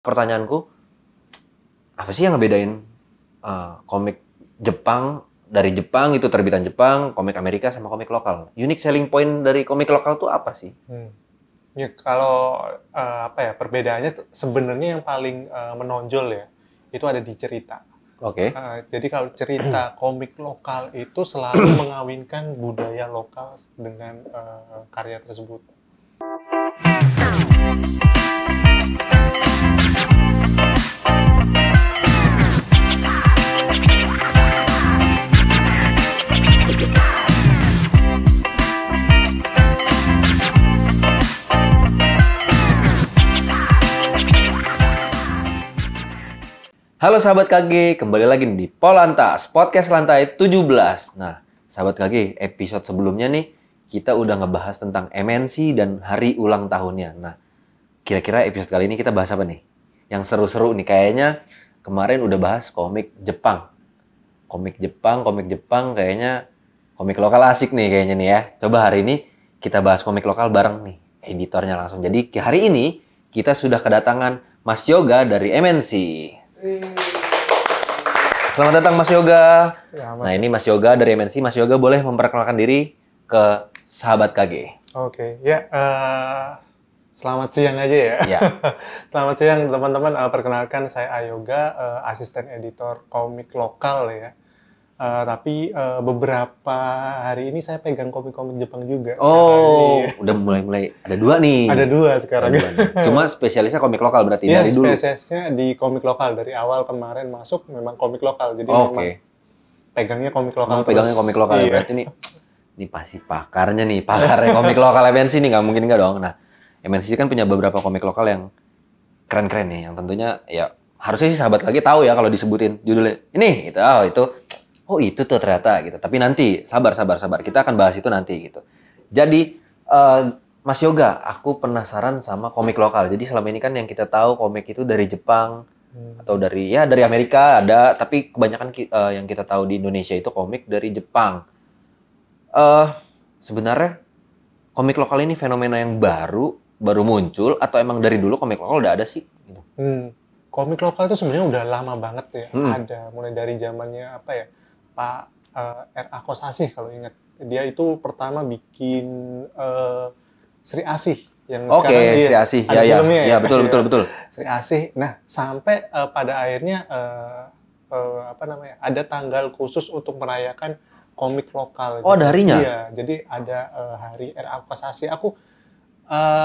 Pertanyaanku, apa sih yang ngebedain komik Jepang dari Jepang itu terbitan Jepang, komik Amerika sama komik lokal? Unique selling point dari komik lokal tuh apa sih? Ya kalau perbedaannya sebenarnya yang paling menonjol ya itu ada di cerita. Oke. Jadi kalau cerita komik lokal itu selalu mengawinkan budaya lokal dengan karya tersebut. Halo sahabat KG, kembali lagi di Polantas, podcast lantai 17. Nah, sahabat KG, episode sebelumnya nih, kita udah ngebahas tentang MNC dan hari ulang tahunnya. Nah, kira-kira episode kali ini kita bahas apa nih? Yang seru-seru nih, kayaknya kemarin udah bahas komik Jepang. Komik Jepang, kayaknya komik lokal asik nih kayaknya nih ya. Coba hari ini kita bahas komik lokal bareng nih, editornya langsung. Jadi hari ini kita sudah kedatangan Mas Yoga dari MNC. Selamat datang Mas Yoga. Selamat. Nah ini Mas Yoga dari MNC. Mas Yoga boleh memperkenalkan diri ke sahabat KG. Oke, ya selamat siang aja ya. Ya. Selamat siang teman-teman. Perkenalkan saya Ayoga, asisten editor komik lokal ya. Tapi beberapa hari ini saya pegang komik-komik Jepang juga. Oh, sekarang. udah mulai ada dua nih. Ada dua sekarang. Ada dua nih. Cuma spesialisnya komik lokal berarti Iya, dari dulu. spesiesnya di komik lokal. Dari awal kemarin masuk memang komik lokal. Jadi Oke. memang pegangnya komik lokal. Pegangnya komik lokal ya. Iya. Berarti ini pasti pakarnya nih. Pakarnya komik lokal MNC nih, nggak mungkin nggak dong. Nah, MNC kan punya beberapa komik lokal yang keren-keren nih. Yang tentunya ya harusnya sih sahabat KG tahu ya kalau disebutin judulnya. Ini gitu. Oh itu tuh ternyata gitu. Tapi nanti sabar. Kita akan bahas itu nanti gitu. Jadi Mas Yoga, aku penasaran sama komik lokal. Jadi selama ini kan yang kita tahu komik itu dari Jepang atau dari Amerika ada, tapi kebanyakan yang kita tahu di Indonesia itu komik dari Jepang. Sebenarnya komik lokal ini fenomena yang baru muncul atau emang dari dulu komik lokal udah ada sih? Gitu. Komik lokal itu sebenarnya udah lama banget ya. Ada mulai dari zamannya Pak R.A. Kosasih kalau ingat. Dia itu pertama bikin Sri Asih yang sekarang Sri Asih. ada filmnya ya. Betul. Sri Asih. Nah, sampai pada akhirnya ada tanggal khusus untuk merayakan komik lokal. Oh, ada harinya? Iya, jadi ada hari R.A. Kosasih. Aku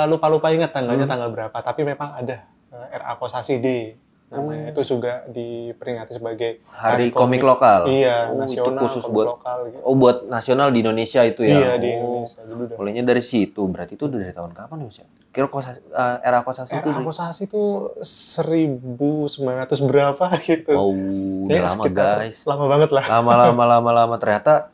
lupa ingat tanggalnya tanggal berapa, tapi memang ada R.A. Kosasih Day. Namanya itu juga diperingati sebagai hari komik lokal. Iya, itu nasional khusus komik buat lokal gitu. Oh, buat nasional di Indonesia itu ya. Iya, di Indonesia dulu dah. Mulainya dari situ. Berarti itu udah dari tahun kapan nih, Mas? Kira era Kosasih itu. R.A. Kosasih itu 1900 berapa gitu. Oh, udah lama guys. Lama banget lah. Lama. Ternyata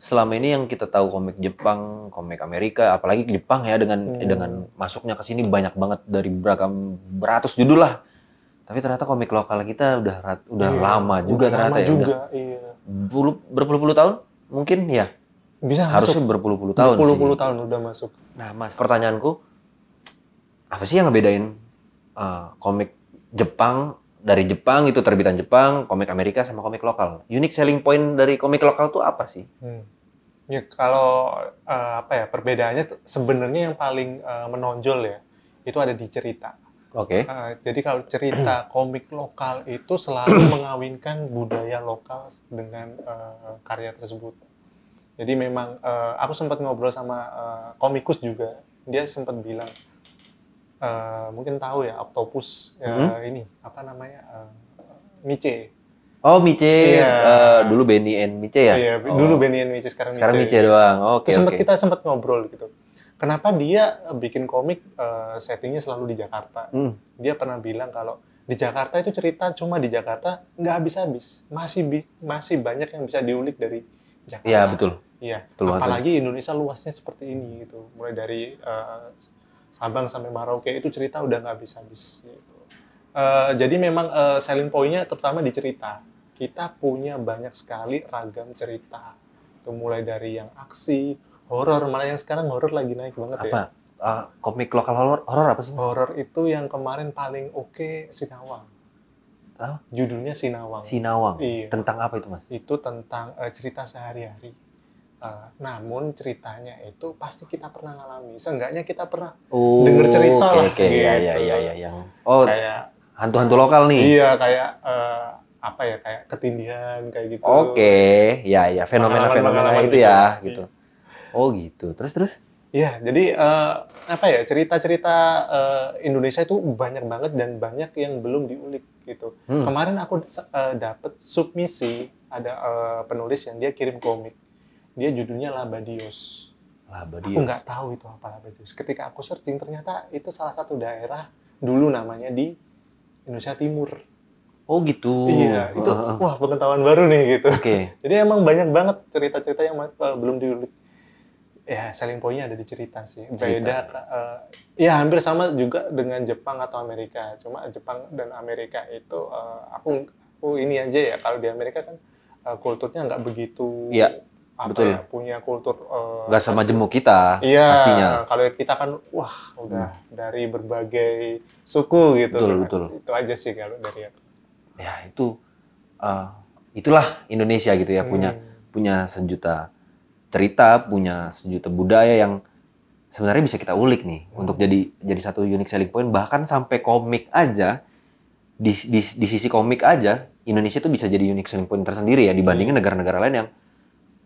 selama ini yang kita tahu komik Jepang, komik Amerika, apalagi Jepang ya dengan masuknya ke sini banyak banget dari beratus judul lah. Tapi ternyata komik lokal kita udah lama juga ternyata lama ya. Juga, iya. Berpuluh-puluh tahun mungkin ya. Bisa harusnya masuk. berpuluh-puluh tahun. Berpuluh-puluh tahun udah masuk. Nah, Mas, pertanyaanku, apa sih yang ngebedain komik Jepang dari Jepang itu terbitan Jepang, komik Amerika sama komik lokal? Unique selling point dari komik lokal tuh apa sih? Ya kalau perbedaannya sebenarnya yang paling menonjol ya itu ada di cerita. Oke. Jadi kalau cerita komik lokal itu selalu mengawinkan budaya lokal dengan karya tersebut. Jadi memang aku sempat ngobrol sama komikus juga, dia sempat bilang mungkin tahu ya Octopus ini apa namanya Miche. Oh, Miche. Iya. Dulu Benny and Miche ya? Iya, dulu Benny and Miche, sekarang Miche doang. Oke. Kita sempat ngobrol gitu. Kenapa dia bikin komik settingnya selalu di Jakarta? Dia pernah bilang kalau di Jakarta itu cerita cuma di Jakarta nggak habis-habis. Masih banyak yang bisa diulik dari Jakarta. Iya, betul. Iya. Betul Apalagi Indonesia luasnya seperti ini gitu. Mulai dari Sabang sampai Merauke itu cerita udah nggak habis-habis gitu. Jadi memang selling point-nya terutama di cerita. Kita punya banyak sekali ragam cerita. Itu mulai dari yang aksi, horor, malah yang sekarang horor lagi naik banget ya. komik lokal horor apa sih? Horor itu yang kemarin paling oke Sinawang. Judulnya Sinawang. Sinawang. Iya. Tentang apa itu, Mas? Itu tentang cerita sehari-hari. Namun ceritanya itu pasti kita pernah ngalami. Seenggaknya kita pernah dengar cerita lah. Oke, gitu. ya. Yang kayak hantu-hantu lokal nih. Iya, kayak kayak ketindihan kayak gitu. Oke, ya fenomena-fenomena itu ya, gitu. Oh gitu. Terus? Iya, jadi cerita-cerita Indonesia itu banyak banget dan banyak yang belum diulik gitu. Kemarin aku dapat submisi ada penulis yang dia kirim komik. Dia judulnya Labadios. Aku nggak tahu itu apa Labadios. Ketika aku searching ternyata itu salah satu daerah dulu namanya di Indonesia Timur. Oh gitu. Iya, itu wah pengetahuan baru nih gitu. Oke. Jadi emang banyak banget cerita-cerita yang belum diulik. Ya, selling point-nya ada di cerita sih. Beda, ya hampir sama juga dengan Jepang atau Amerika. Cuma Jepang dan Amerika itu aku ini aja ya, kalau di Amerika kan kulturnya nggak begitu betul. Punya kultur nggak sama jemu kita pastinya. Kalau kita kan wah udah dari berbagai suku gitu. Betul. Itu aja sih kalau dari aku. Ya itu itulah Indonesia gitu ya, punya sejuta cerita, punya sejuta budaya yang sebenarnya bisa kita ulik nih untuk jadi satu unique selling point. Bahkan sampai komik aja di sisi komik aja Indonesia tuh bisa jadi unique selling point tersendiri ya dibandingin negara-negara lain yang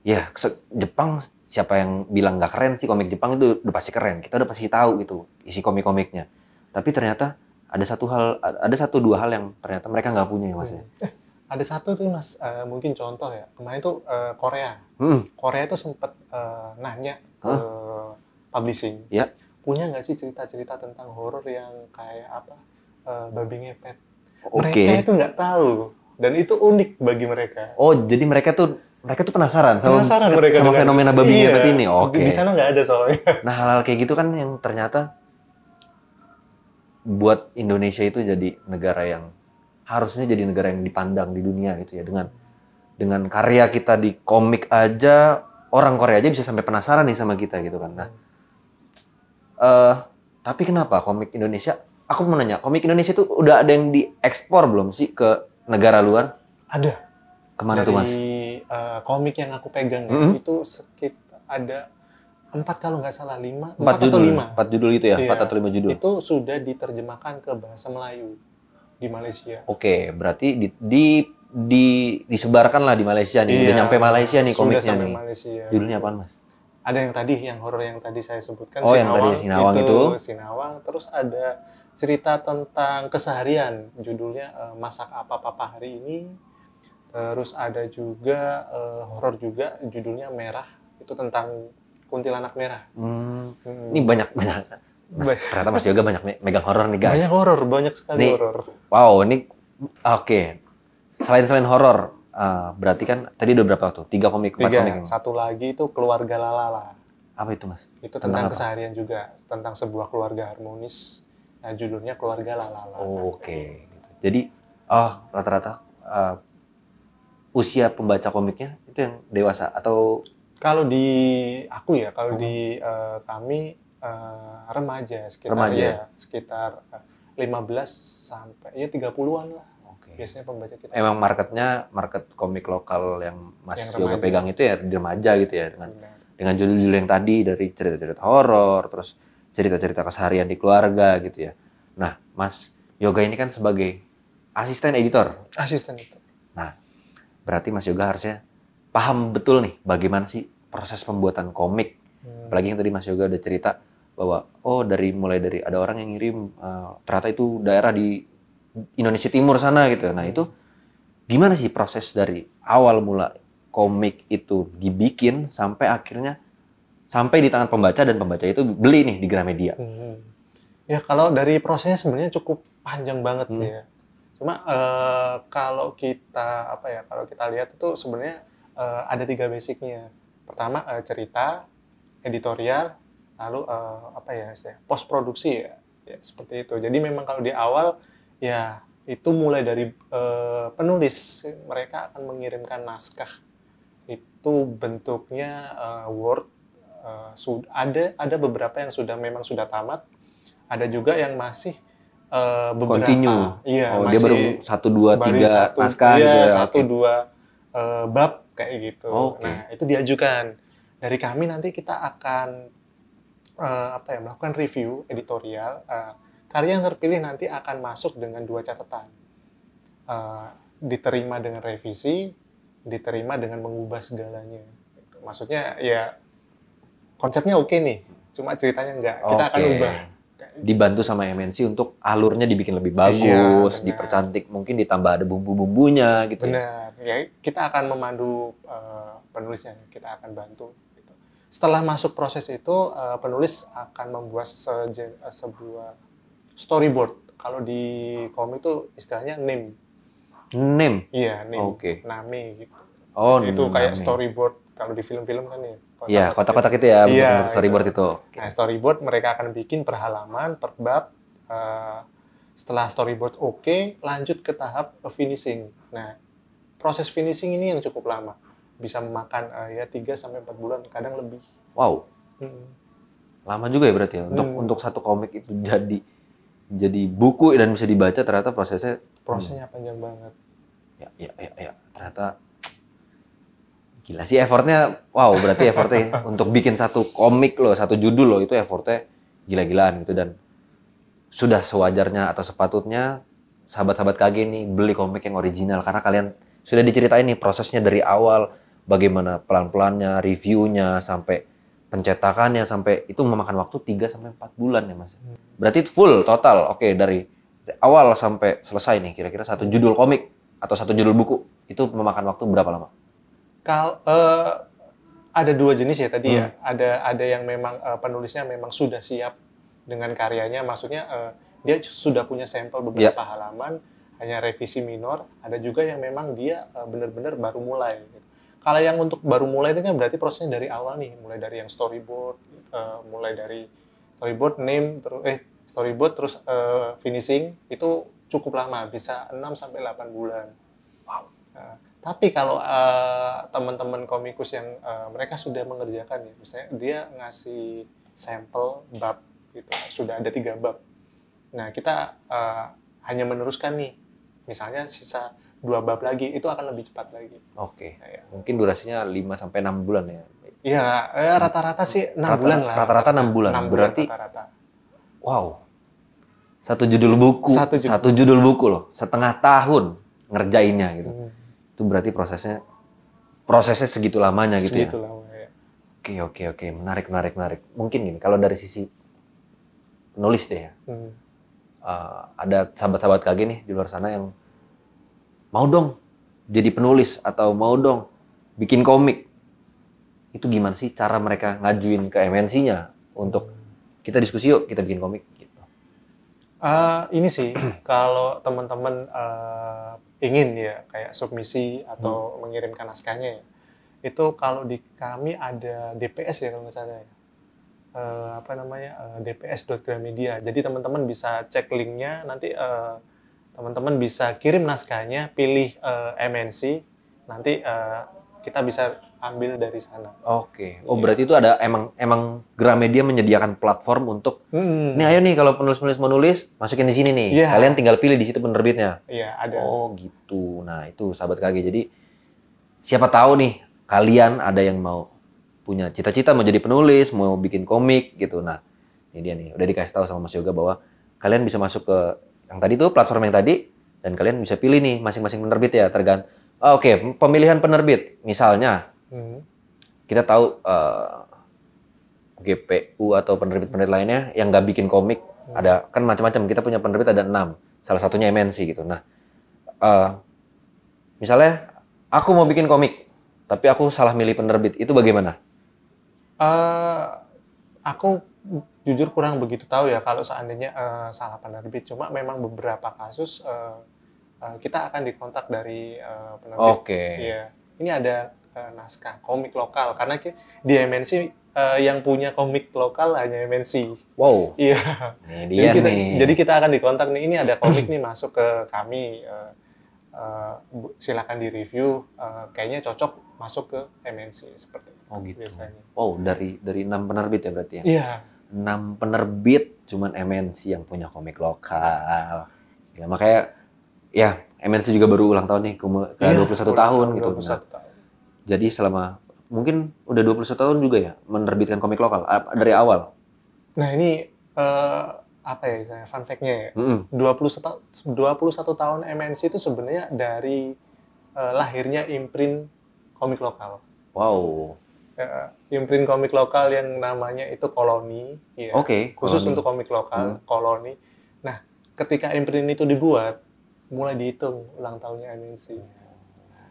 ya Jepang, siapa yang bilang nggak keren sih komik Jepang itu udah pasti keren. Kita udah pasti tahu gitu isi komik-komiknya. Tapi ternyata ada satu dua hal yang ternyata mereka nggak punya ya Mas. Ada satu tuh Mas, mungkin contoh ya. Kemarin tuh Korea. Korea tuh sempat nanya ke publishing. Ya. Punya nggak sih cerita-cerita tentang horor yang kayak apa? Babi ngepet. Oke. Mereka itu nggak tahu. Dan itu unik bagi mereka. Oh, jadi mereka tuh penasaran sama mereka sama fenomena babi ngepet ini. Oke. Di sana nggak ada soalnya. Nah, hal-hal kayak gitu kan yang ternyata buat Indonesia itu jadi negara yang harusnya jadi negara yang dipandang di dunia gitu ya, dengan karya kita di komik aja, orang Korea aja bisa sampai penasaran nih sama kita gitu kan. Nah, tapi kenapa komik Indonesia? Aku mau nanya, komik Indonesia itu udah ada yang diekspor belum sih ke negara luar? Ada. Kemana tuh Mas? Dari komik yang aku pegang itu sekitar ada 4 kalau nggak salah 5, 4 atau 5. 4 judul itu ya, 4 atau 5 judul. Itu sudah diterjemahkan ke bahasa Melayu di Malaysia. Oke, berarti disebarkan lah di Malaysia nih. Udah nyampe Malaysia nih komiknya nih. Malaysia. Judulnya apaan Mas? Ada yang horor yang tadi saya sebutkan, Sinawang. Yang tadi Sinawang itu. Sinawang. Terus ada cerita tentang keseharian, judulnya Masak Apa Papa Hari Ini. Terus ada juga horor juga, judulnya Merah. Itu tentang kuntilanak merah. Ini banyak. Ternyata Mas Yoga banyak megang horor nih guys. Banyak sekali horor. Wow, ini oke. Selain horor, berarti kan tadi udah berapa tuh? 3 komik, 4 komik. Satu lagi itu Keluarga Lalala. Apa itu Mas? Itu tentang keseharian juga, tentang sebuah keluarga harmonis. Nah, judulnya Keluarga Lalala. Oke. Jadi rata-rata usia pembaca komiknya itu yang dewasa atau? Kalau di aku ya, di kami remaja sekitar 15 sampai 30-an lah. Okay. Biasanya pembaca kita. Emang market komik lokal yang Mas Yoga pegang itu ya di remaja gitu ya, dengan judul-judul yang tadi, dari cerita-cerita horor, terus cerita-cerita keseharian di keluarga gitu ya. Nah, Mas Yoga ini kan sebagai asisten editor. Nah, berarti Mas Yoga harusnya paham betul nih bagaimana sih proses pembuatan komik. Apalagi yang tadi Mas Yoga udah cerita bahwa mulai dari ada orang yang ngirim ternyata itu daerah di Indonesia Timur sana gitu. Nah, itu gimana sih proses dari awal mula komik itu dibikin sampai akhirnya sampai di tangan pembaca dan pembaca itu beli nih di Gramedia? Ya, kalau dari prosesnya sebenarnya cukup panjang banget ya. Cuma kalau kita lihat itu sebenarnya ada 3 basicnya. Pertama cerita, editorial, lalu post produksi ya seperti itu. Jadi memang kalau di awal ya itu mulai dari penulis, mereka akan mengirimkan naskah. Itu bentuknya Word, ada beberapa yang memang sudah tamat, ada juga yang masih beberapa. Continue. Iya, Dia baru 1, 2, 3 naskah iya, gitu ya. 1, 2 bab kayak gitu. Oke. Nah, itu diajukan. Dari kami nanti kita akan melakukan review editorial. Karya yang terpilih nanti akan masuk dengan 2 catatan. Diterima dengan revisi, diterima dengan mengubah segalanya. Maksudnya ya konsepnya oke nih, cuma ceritanya enggak. Kita akan ubah. Dibantu sama MNC untuk alurnya dibikin lebih bagus, dipercantik, mungkin ditambah ada bumbu-bumbunya gitu. Benar. Ya, kita akan memandu penulisnya, kita akan bantu. Gitu. Setelah masuk proses itu, penulis akan membuat sebuah storyboard. Kalau di komik itu istilahnya name. Name? Iya, name. Oke. Name gitu. Oh, itu kayak storyboard. Kalau di film-film kan ya. Iya, kotak-kotak itu ya, bentuk storyboard itu. Nah, storyboard mereka akan bikin per halaman, per bab. Setelah storyboard oke, lanjut ke tahap finishing. Nah, proses finishing ini yang cukup lama. Bisa memakan 3-4 bulan, kadang lebih. Wow. Lama juga ya berarti ya, untuk satu komik itu jadi buku dan bisa dibaca, ternyata prosesnya panjang banget. Ya, ternyata gila sih effortnya. Wow, berarti effortnya untuk bikin satu komik loh, satu judul loh, itu effortnya gila-gilaan gitu. Dan sudah sewajarnya atau sepatutnya sahabat-sahabat KG nih beli komik yang original, karena kalian sudah diceritain nih prosesnya dari awal, bagaimana pelan-pelannya, reviewnya, sampai pencetakannya, sampai itu memakan waktu 3-4 bulan ya Mas. Berarti full total, oke, dari awal sampai selesai nih, kira-kira satu judul komik atau satu judul buku itu memakan waktu berapa lama? Ada 2 jenis ya tadi ya. Ada yang memang penulisnya memang sudah siap dengan karyanya, maksudnya dia sudah punya sampel beberapa halaman, hanya revisi minor. Ada juga yang memang dia benar-benar baru mulai. Gitu. Kalau yang untuk baru mulai itu kan berarti prosesnya dari awal nih, mulai dari yang storyboard, name, storyboard terus finishing itu cukup lama, bisa 6-8 bulan. Wow. Tapi kalau teman-teman komikus yang mereka sudah mengerjakan ya, misalnya dia ngasih sampel bab gitu, sudah ada 3 bab. Nah, kita hanya meneruskan nih, misalnya sisa 2 bab lagi, itu akan lebih cepat lagi. Oke. Nah, ya. Mungkin durasinya 5-6 bulan ya? Iya, rata-rata sih 6 bulan lah. Rata-rata 6 bulan. 6 berarti rata-rata. Wow. Satu judul buku loh, setengah tahun ngerjainnya gitu. Itu berarti prosesnya segitu lamanya gitu ya? Segitu lama ya. Oke. Menarik. Mungkin gini, kalau dari sisi penulis deh ya. Ada sahabat-sahabat KG nih di luar sana yang mau dong jadi penulis atau mau dong bikin komik. Itu gimana sih cara mereka ngajuin ke MNC-nya untuk kita diskusi yuk, kita bikin komik gitu. Ini sih, kalau teman-teman ingin ya kayak submisi atau mengirimkan naskahnya ya, itu kalau di kami ada DPS ya kalau nggak salah ya, dps.gramedia. Jadi teman-teman bisa cek linknya, nanti teman-teman bisa kirim naskahnya, pilih MNC, nanti kita bisa ambil dari sana. Oke. Oh, berarti itu ada emang Gramedia menyediakan platform untuk nih ayo nih kalau penulis-penulis mau nulis, masukin di sini nih. Yeah. Kalian tinggal pilih di situ penerbitnya. Iya, ada. Oh, gitu. Nah, itu sahabat KG. Jadi siapa tahu nih kalian ada yang mau punya cita-cita mau jadi penulis, mau bikin komik gitu. Nah, ini dia nih, udah dikasih tahu sama Mas Yoga bahwa kalian bisa masuk ke yang tadi tuh, platform yang tadi, dan kalian bisa pilih nih masing-masing penerbit ya, tergantung. Oke, pemilihan penerbit. Misalnya kita tahu GPU atau penerbit-penerbit lainnya yang nggak bikin komik, ada kan macam-macam. Kita punya penerbit ada 6, salah satunya MNC gitu. Nah, misalnya aku mau bikin komik, tapi aku salah milih penerbit, itu bagaimana? Aku jujur kurang begitu tahu ya kalau seandainya salah penerbit. Cuma memang beberapa kasus kita akan dikontak dari penerbit. Oke. Iya, ini ada naskah komik lokal, karena di MNC yang punya komik lokal hanya MNC. Wow. Iya. Jadi kita akan dikontak nih, ini ada komik nih masuk ke kami, silakan di-review, kayaknya cocok masuk ke MNC seperti itu. Oh gitu. Biasanya. Oh, dari 6 penerbit ya berarti ya? Iya. 6 penerbit cuman MNC yang punya komik lokal. Ya, makanya ya MNC juga baru ulang tahun nih ke 21 tahun gitu. 21 tahun. Jadi selama mungkin udah 21 tahun juga ya menerbitkan komik lokal dari awal. Nah, ini apa ya istilahnya fun fact-nya ya. 21 tahun MNC itu sebenarnya dari lahirnya imprint komik lokal. Wow. Imprint komik lokal yang namanya itu Koloni, ya. Oke, Khusus Koloni. untuk komik lokal, Koloni. Nah, ketika imprint itu dibuat, mulai dihitung ulang tahunnya MNC.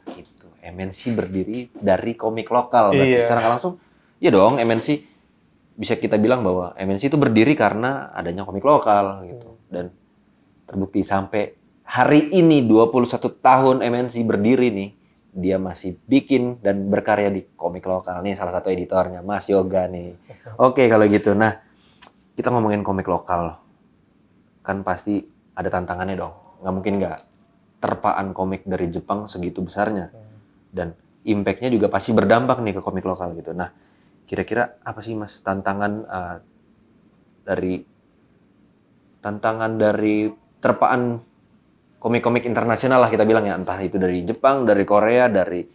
Gitu. MNC berdiri dari komik lokal. Berarti Iya. secara nggak langsung, ya dong MNC bisa kita bilang bahwa MNC itu berdiri karena adanya komik lokal gitu. Dan terbukti sampai hari ini 21 tahun MNC berdiri nih, dia masih bikin dan berkarya di komik lokal. Nih salah satu editornya, Mas Yoga nih. Oke kalau gitu. Nah, kita ngomongin komik lokal. Kan pasti ada tantangannya dong. Nggak mungkin nggak. Terpaan komik dari Jepang segitu besarnya. Dan impact-nya juga pasti berdampak nih ke komik lokal gitu. Nah, kira-kira apa sih Mas tantangan dari terpaan komik-komik internasional lah kita bilang ya, entah itu dari Jepang, dari Korea, dari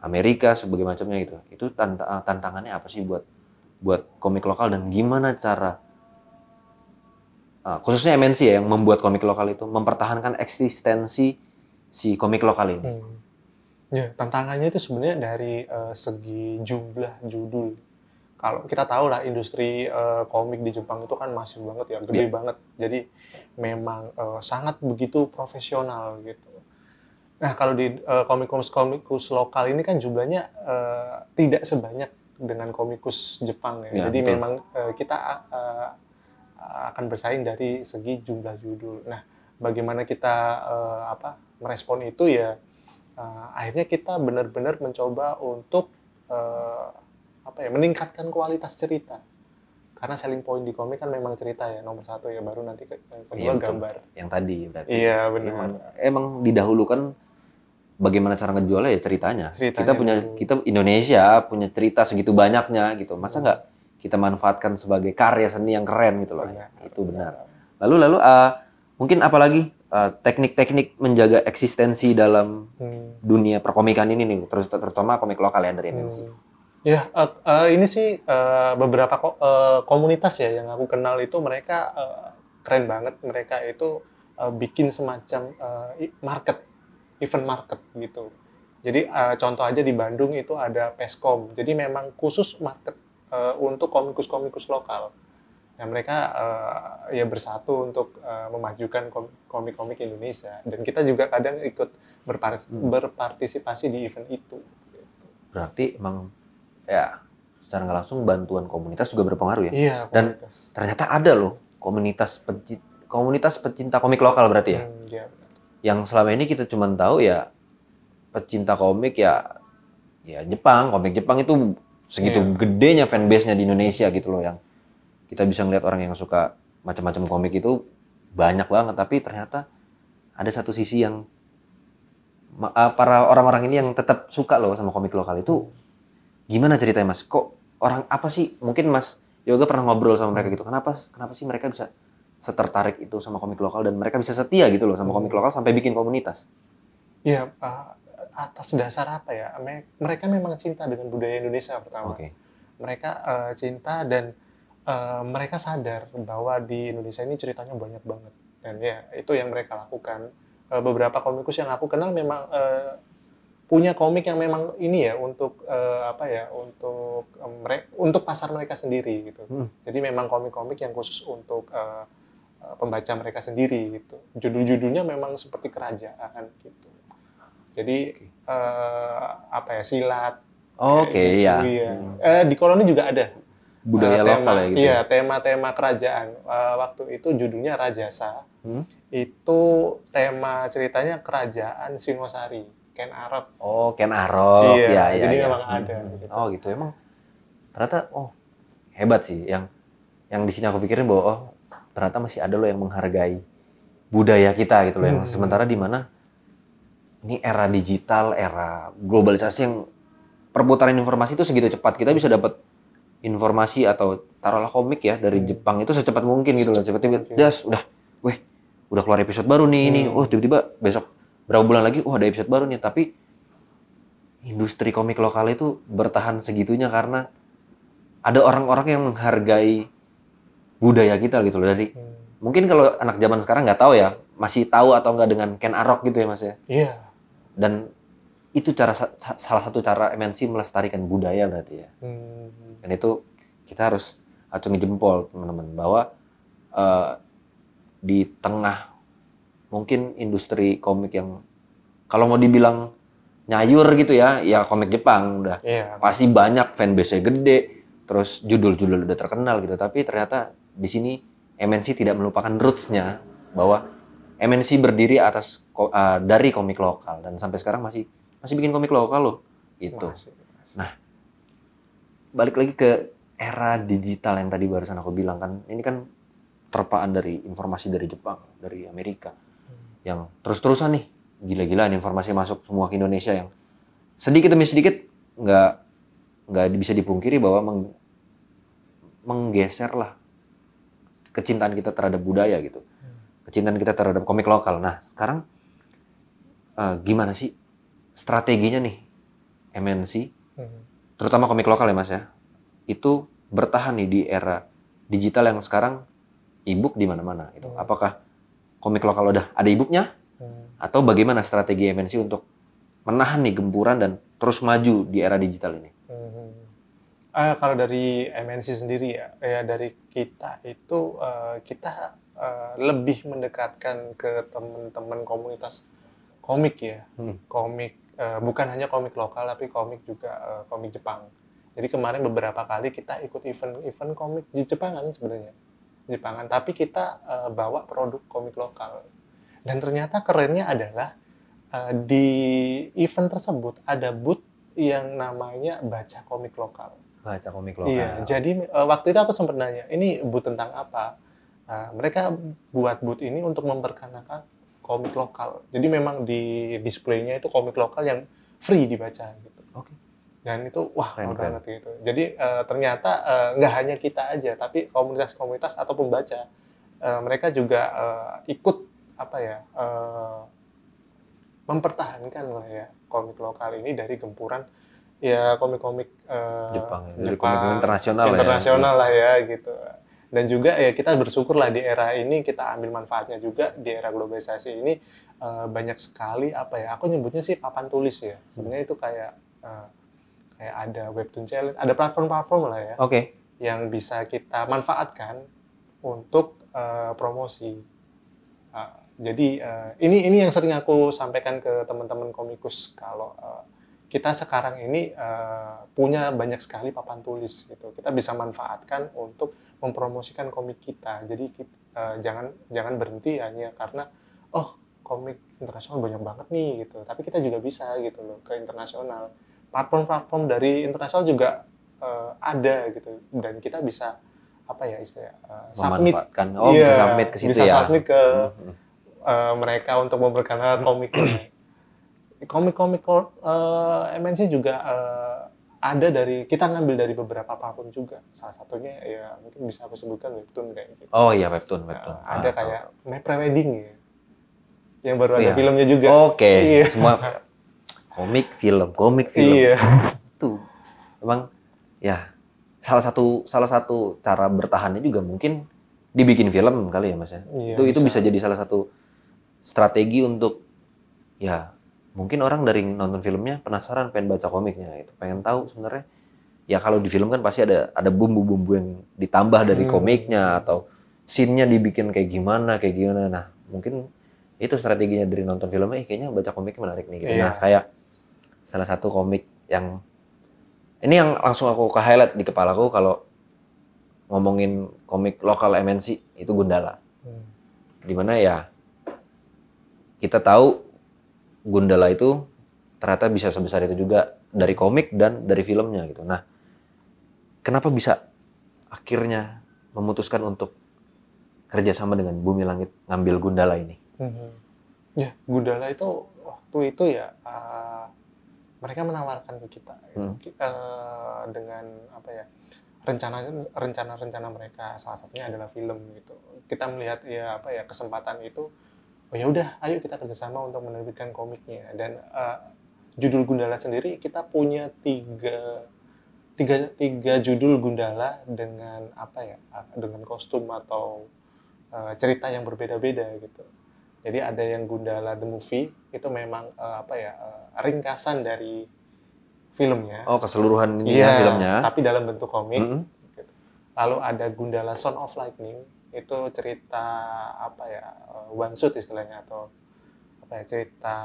Amerika, sebagai macamnya gitu. Itu tantangannya apa sih buat komik lokal dan gimana cara khususnya MNC ya yang membuat komik lokal itu mempertahankan eksistensi si komik lokal ini. Ya, tantangannya itu sebenarnya dari segi jumlah judul. Kalau kita tahu lah industri komik di Jepang itu kan masif banget ya, gede banget. Jadi memang sangat begitu profesional gitu. Nah, kalau di komikus lokal ini kan jumlahnya tidak sebanyak dengan komikus Jepang ya. Jadi betul. Memang kita akan bersaing dari segi jumlah judul. Nah, bagaimana kita merespon itu ya? Akhirnya kita benar-benar mencoba untuk meningkatkan kualitas cerita. Karena selling point di komik kan memang cerita ya, nomor satu ya, baru nanti kedua gambar. Yang tadi berarti. Iya, benar. Emang didahulukan bagaimana cara ngejualnya ya ceritanya. Kita Indonesia punya cerita segitu banyaknya gitu. Masa nggak kita manfaatkan sebagai karya seni yang keren gitu loh. Itu benar. Lalu mungkin apalagi teknik-teknik menjaga eksistensi dalam dunia perkomikan ini nih, terutama komik lokal ya dari MNC. Ya, ini sih beberapa komunitas ya yang aku kenal itu mereka keren banget. Mereka itu bikin semacam event market gitu. Jadi contoh aja di Bandung itu ada Peskom. Jadi memang khusus market untuk komikus-komikus lokal. Nah, mereka ya bersatu untuk memajukan komik-komik Indonesia. Dan kita juga kadang ikut berpartisipasi di event itu. Berarti emang ya secara nggak langsung bantuan komunitas juga berpengaruh ya. Iya, dan ternyata ada loh komunitas pecinta komik lokal berarti ya. Iya. Yang selama ini kita cuma tahu ya pecinta komik ya Jepang, komik Jepang itu segitu gedenya fanbase-nya di Indonesia gitu loh, yang kita bisa ngeliat orang yang suka macam-macam komik itu banyak banget, tapi ternyata ada satu sisi yang para orang-orang ini yang tetap suka loh sama komik lokal itu. Gimana ceritanya Mas? Kok orang apa sih? Mungkin Mas Yoga pernah ngobrol sama mereka gitu. Kenapa sih mereka bisa setertarik itu sama komik lokal dan mereka bisa setia gitu loh sama komik lokal sampai bikin komunitas? Iya, atas dasar apa ya? Mereka memang cinta dengan budaya Indonesia pertama. Mereka cinta dan mereka sadar bahwa di Indonesia ini ceritanya banyak banget. Dan ya, itu yang mereka lakukan. Beberapa komikus yang aku kenal memang punya komik yang memang ini ya untuk untuk pasar mereka sendiri gitu. Jadi memang komik-komik yang khusus untuk pembaca mereka sendiri gitu. Judul-judulnya memang seperti kerajaan gitu. Jadi silat. Iya. Di Koloni juga ada budaya lokal ya gitu. Iya, tema-tema kerajaan. Waktu itu judulnya Rajasa. Itu tema ceritanya kerajaan Singosari. Ken Arok. Oh, Ken Arok. Iya, jadi memang ada. Gitu. Oh gitu, emang ternyata hebat sih. Yang di sini aku pikirin bahwa ternyata masih ada loh yang menghargai budaya kita gitu loh. Yang sementara di mana ini era digital, era globalisasi yang perputaran informasi itu segitu cepat. Kita bisa dapat informasi atau taruhlah komik ya dari Jepang itu secepat mungkin gitu loh. Cepet-cepet, das, udah keluar episode baru nih ini. Oh, tiba-tiba besok berapa bulan lagi, ada episode baru nih. Tapi industri komik lokal itu bertahan segitunya karena ada orang-orang yang menghargai budaya kita gitu loh. Dari mungkin kalau anak zaman sekarang nggak tahu ya, masih tahu atau nggak dengan Ken Arok gitu ya Mas ya. Iya. Dan itu salah satu cara MNC melestarikan budaya berarti ya. Dan itu kita harus acungi jempol teman-teman bahwa di tengah mungkin industri komik yang kalau mau dibilang nyayur gitu ya komik Jepang udah pasti banyak fanbase-nya gede, terus judul-judul udah terkenal gitu. Tapi ternyata di sini MNC tidak melupakan roots-nya bahwa MNC berdiri atas dari komik lokal dan sampai sekarang masih bikin komik lokal loh gitu. Masih. Nah, balik lagi ke era digital yang tadi barusan aku bilang kan, ini kan terpaan dari informasi dari Jepang, dari Amerika yang terus-terusan nih gila-gilaan informasi masuk semua ke Indonesia yang sedikit demi sedikit nggak bisa dipungkiri bahwa menggeser lah kecintaan kita terhadap budaya gitu, kecintaan kita terhadap komik lokal. Nah sekarang gimana sih strateginya nih MNC, terutama komik lokal ya Mas ya, itu bertahan nih di era digital yang sekarang e-book di mana-mana gitu. Apakah komik lokal udah ada e-booknya? Atau bagaimana strategi MNC untuk menahan nih gempuran dan terus maju di era digital ini? Kalau dari MNC sendiri ya dari kita itu kita lebih mendekatkan ke teman-teman komunitas komik ya. Komik bukan hanya komik lokal tapi komik juga komik Jepang. Jadi kemarin beberapa kali kita ikut event komik di Jepangan sebenarnya. Jepangan, tapi kita bawa produk komik lokal. Dan ternyata kerennya adalah di event tersebut ada booth yang namanya Baca Komik Lokal. Baca komik lokal. Iya, jadi waktu itu aku sempat nanya, ini booth tentang apa? Mereka buat booth ini untuk memperkenalkan komik lokal. Jadi memang di displaynya itu komik lokal yang free dibaca gitu. Oke. Dan itu wah keren banget gitu. Jadi ternyata nggak hanya kita aja, tapi komunitas-komunitas atau pembaca mereka juga ikut mempertahankan lah ya komik lokal ini dari gempuran ya komik-komik Jepang Jepang internasional lah ya gitu. Dan juga ya kita bersyukur lah di era ini kita ambil manfaatnya juga di era globalisasi ini banyak sekali aku nyebutnya sih papan tulis ya. Sebenarnya itu kayak ada webtoon challenge, ada platform-platform lah ya. Oke. Yang bisa kita manfaatkan untuk promosi. Jadi ini yang sering aku sampaikan ke teman-teman komikus kalau kita sekarang ini punya banyak sekali papan tulis gitu. Kita bisa manfaatkan untuk mempromosikan komik kita. Jadi jangan berhenti hanya karena komik internasional banyak banget nih gitu. Tapi kita juga bisa gitu loh ke internasional. Platform-platform dari internasional juga ada gitu dan kita bisa submit bisa submit ke situ bisa ya. Submit ke mereka untuk memperkenalkan komik ini. Komik-komik MNC juga ada kita ngambil dari beberapa platform juga. Salah satunya ya mungkin bisa aku sebutkan webtoon kayak gitu. Oh iya webtoon. Ada kayak My Prewedding ya. Yang baru ada filmnya juga. Oke. Iya. Semua komik film. Iya. Itu emang ya salah satu cara bertahannya juga mungkin dibikin film kali ya Mas ya. Iya, itu bisa jadi salah satu strategi untuk ya mungkin orang dari nonton filmnya penasaran pengen baca komiknya gitu. Pengen tahu sebenarnya ya kalau di film kan pasti ada bumbu-bumbu yang ditambah dari komiknya atau scene-nya dibikin kayak gimana. Nah, mungkin itu strateginya dari nonton filmnya kayaknya baca komiknya menarik nih gitu. Nah, kayak salah satu komik yang ini yang langsung aku ke-highlight di kepalaku kalau ngomongin komik lokal MNC itu Gundala. Dimana ya kita tahu Gundala itu ternyata bisa sebesar itu juga dari komik dan dari filmnya gitu. Nah, kenapa bisa akhirnya memutuskan untuk kerjasama dengan Bumi Langit ngambil Gundala ini? Ya, Gundala itu waktu itu ya mereka menawarkan ke kita dengan apa ya, rencana mereka, salah satunya adalah film gitu. Kita melihat ya apa ya, kesempatan itu, oh ya udah ayo kita kerjasama untuk menerbitkan komiknya. Dan judul Gundala sendiri kita punya tiga judul Gundala dengan apa ya, dengan kostum atau cerita yang berbeda-beda gitu. Jadi ada yang Gundala the Movie, itu memang apa ya, ringkasan dari filmnya. Oh, keseluruhan ini Iya, ya filmnya. tapi dalam bentuk komik. Mm-mm. Gitu. Lalu ada Gundala Son of Lightning, itu cerita apa ya, one shot istilahnya, atau apa ya, cerita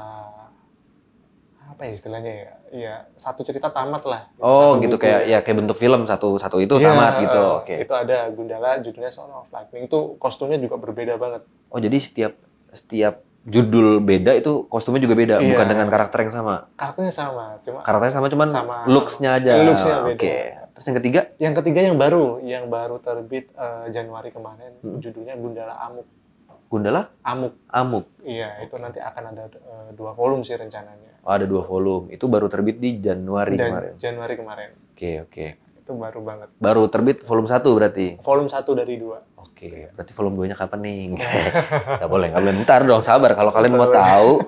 apa ya istilahnya ya, ya satu cerita tamat lah. Oh, satu gitu buku kayak ya. ya kayak bentuk film satu itu Iya, tamat gitu. Oke. Itu ada Gundala judulnya Son of Lightning, itu kostumnya juga berbeda banget. Oh, jadi setiap judul beda itu kostumnya juga beda, Iya. bukan dengan karakter yang sama. Karakternya sama, Karakternya sama cuman looks-nya aja. Looks-nya beda. Oke. Terus yang ketiga? Yang ketiga yang baru terbit Januari kemarin, judulnya Gundala Amuk. Gundala Amuk. Amuk. Iya, itu nanti akan ada 2 volume sih rencananya. Oh, ada 2 volume. Itu baru terbit di Januari kemarin. Januari kemarin. Oke. Itu baru banget. Baru terbit volume 1 berarti. Volume 1 dari 2. Oke, berarti volume 2-nya kapan nih? Nggak boleh. Bentar dong, sabar. Kalau kalian mau tahu,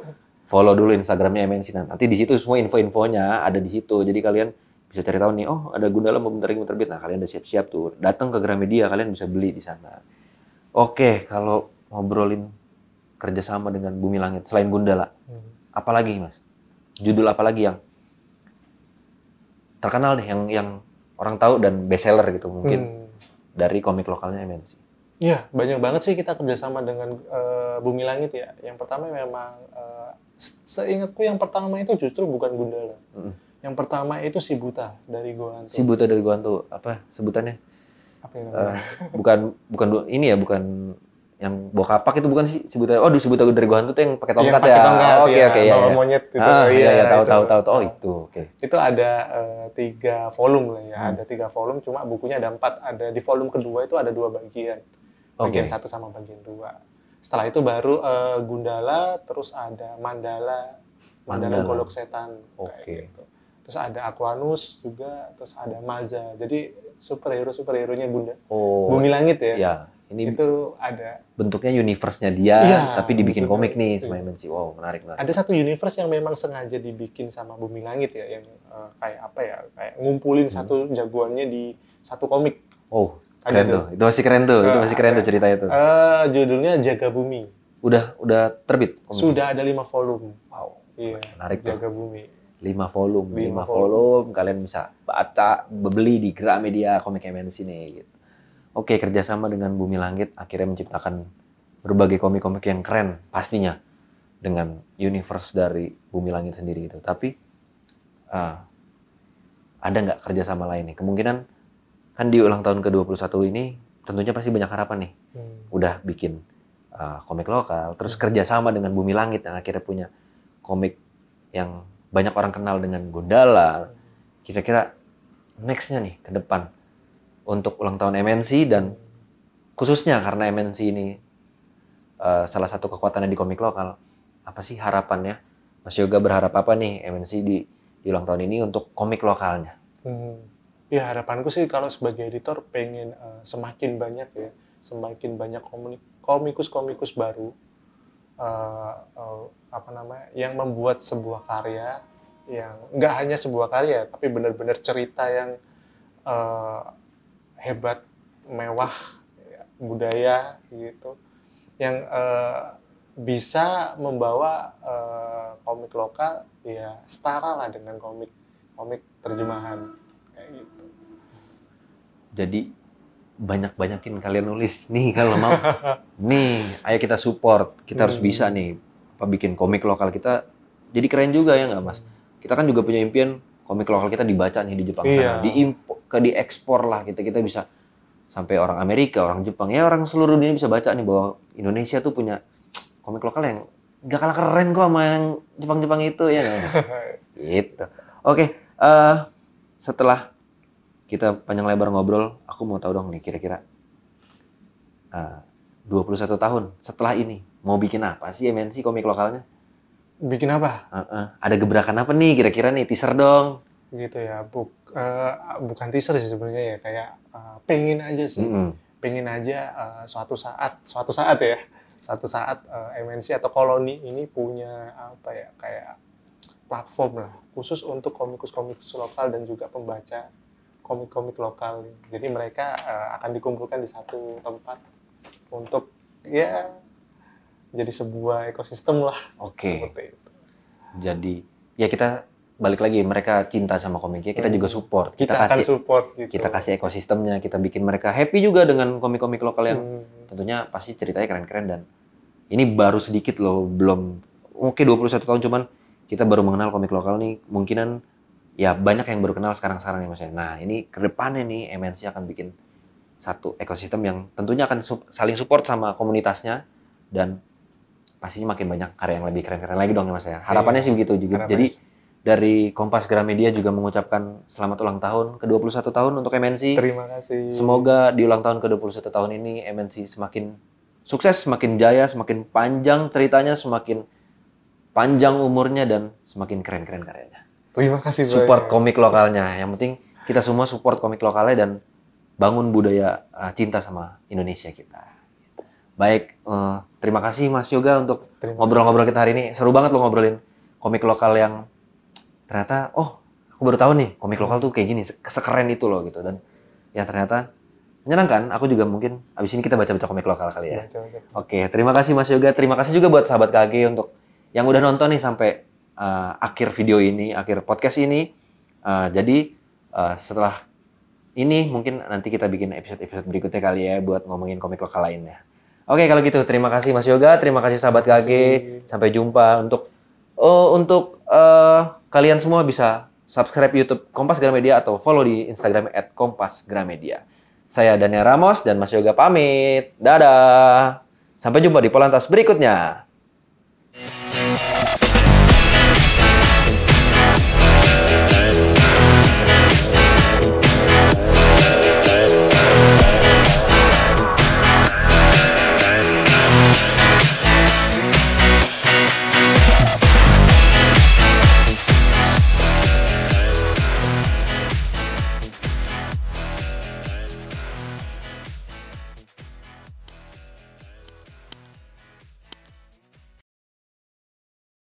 follow dulu Instagramnya MNC. Nanti di situ semua info-infonya ada di situ. Jadi kalian bisa cari tahu nih, oh ada Gundala mau bentar lagi mau terbit. Nah, kalian udah siap-siap tuh. Datang ke Gramedia, kalian bisa beli di sana. Oke, kalau ngobrolin kerjasama dengan Bumi Langit, selain Gundala, apalagi Mas? Judul apalagi yang terkenal nih, yang orang tahu dan bestseller gitu mungkin dari komik lokalnya MNC? Iya, banyak banget sih kita kerjasama dengan Bumi Langit ya. Yang pertama memang, seingatku yang pertama itu justru bukan Gundala. Yang pertama itu Si Buta dari Goa Hantu. Si Buta dari Goa Hantu, apa sebutannya? Apa yang namanya? Bukan ini ya, bukan yang bawa kapak itu, bukan sih Si Buta. Oh, Si Buta dari Goa Hantu tuh yang pakai tongkat pakai ya. tongkat, Oke, bawa ya. monyet itu. Iya, tahu. Oh, Nah, itu. Oke. itu ada 3 volume lah ya. Ada 3 volume, cuma bukunya ada 4. Ada di volume kedua itu ada 2 bagian. Bagian 1 sama bagian 2. Setelah itu baru Gundala, terus ada Mandala Golok Setan. Oke. Gitu. Terus ada Aquanus juga, terus ada Maza. Jadi superhero-nya Bumi Langit ya. Iya, ini itu ada bentuknya universe-nya dia, iya, tapi dibikin komik nih sama MNC. Wow, menarik. Ada satu universe yang memang sengaja dibikin sama Bumi Langit ya, yang kayak apa ya, kayak ngumpulin satu jagoannya di satu komik. Oh, keren tuh. Itu masih keren tuh. Itu masih keren tuh ceritanya tuh. Judulnya Jaga Bumi. Udah terbit komik? Sudah ada 5 volume. Wow. Iya. Menarik tuh. Jaga Bumi. 5 volume. Kalian bisa baca, beli di Gramedia komik MNC nih gitu. Oke, kerjasama dengan Bumi Langit akhirnya menciptakan berbagai komik-komik yang keren pastinya dengan universe dari Bumi Langit sendiri gitu. Tapi ada nggak kerjasama lain nih? Kemungkinan kan di ulang tahun ke-21 ini tentunya pasti banyak harapan nih. Udah bikin komik lokal, terus kerjasama dengan Bumi Langit yang akhirnya punya komik yang banyak orang kenal dengan Gundala. Kira-kira next-nya nih ke depan untuk ulang tahun MNC, dan khususnya karena MNC ini salah satu kekuatannya di komik lokal, apa sih harapannya? Mas Yoga berharap apa nih MNC di ulang tahun ini untuk komik lokalnya? Ya, harapanku sih kalau sebagai editor pengen semakin banyak komikus baru, yang membuat sebuah karya yang nggak hanya sebuah karya, tapi benar-benar cerita yang hebat, mewah, ya, budaya gitu, yang bisa membawa komik lokal ya setara lah dengan komik terjemahan kayak gitu. Jadi banyakin kalian nulis nih kalau mau. Nih, ayo kita support. Kita harus bisa nih bikin komik lokal kita jadi keren juga ya nggak Mas? Kita kan juga punya impian komik lokal kita dibaca nih di Jepang sana, diekspor lah, kita bisa sampai orang Amerika, orang Jepang, ya orang seluruh dunia bisa baca nih bahwa Indonesia tuh punya komik lokal yang gak kalah keren kok sama yang Jepang itu ya nggak Mas? Gitu. Oke, setelah kita panjang lebar ngobrol, aku mau tahu dong nih kira-kira 21 tahun setelah ini mau bikin apa sih MNC komik lokalnya? Bikin apa? Ada gebrakan apa nih kira-kira nih, teaser dong. Gitu ya, bukan teaser sih sebenarnya ya, kayak pengen aja sih. Pengen aja suatu saat ya, MNC atau Koloni ini punya apa ya, kayak platform lah khusus untuk komikus-komikus lokal dan juga pembaca komik-komik lokal. Jadi mereka akan dikumpulkan di satu tempat untuk ya jadi sebuah ekosistem lah. Seperti itu. Jadi ya kita balik lagi, mereka cinta sama komiknya, kita juga support. Kita akan support gitu. Kita kasih ekosistemnya, kita bikin mereka happy juga dengan komik-komik lokal yang tentunya pasti ceritanya keren-keren. Dan ini baru sedikit loh, belum 21 tahun, cuman kita baru mengenal komik lokal nih. Mungkinan ya banyak yang baru kenal sekarang-sekarang nih Mas. Nah ini kedepannya nih MNC akan bikin satu ekosistem yang tentunya akan saling support sama komunitasnya, dan pastinya makin banyak karya yang lebih keren-keren lagi dong ya Mas ya. Harapannya sih begitu juga. Jadi dari Kompas Gramedia juga mengucapkan selamat ulang tahun ke-21 tahun untuk MNC. Terima kasih. Semoga di ulang tahun ke-21 tahun ini MNC semakin sukses, semakin jaya, semakin panjang ceritanya, semakin panjang umurnya, dan semakin keren-keren karyanya. Terima kasih. Support komik lokalnya. Yang penting kita semua support komik lokalnya dan bangun budaya cinta sama Indonesia kita. Baik, terima kasih Mas Yoga untuk ngobrol-ngobrol kita hari ini. Seru banget lo ngobrolin komik lokal yang ternyata, aku baru tahu nih komik lokal tuh kayak gini, sekeren itu loh gitu. Dan ya ternyata menyenangkan. Aku juga mungkin abis ini kita baca-baca komik lokal kali ya. Oke, terima kasih Mas Yoga. Terima kasih juga buat sahabat KG untuk yang udah nonton nih sampai akhir video ini, akhir podcast ini. Jadi setelah ini mungkin nanti kita bikin episode-episode berikutnya kali ya buat ngomongin komik lokal lainnya. Oke, kalau gitu terima kasih Mas Yoga, terima kasih sahabat KG. Sampai jumpa. Untuk kalian semua bisa subscribe YouTube Kompas Gramedia atau follow di Instagram @kompasgramedia. Saya Daniel Ramos dan Mas Yoga pamit. Dadah. Sampai jumpa di Polantas berikutnya.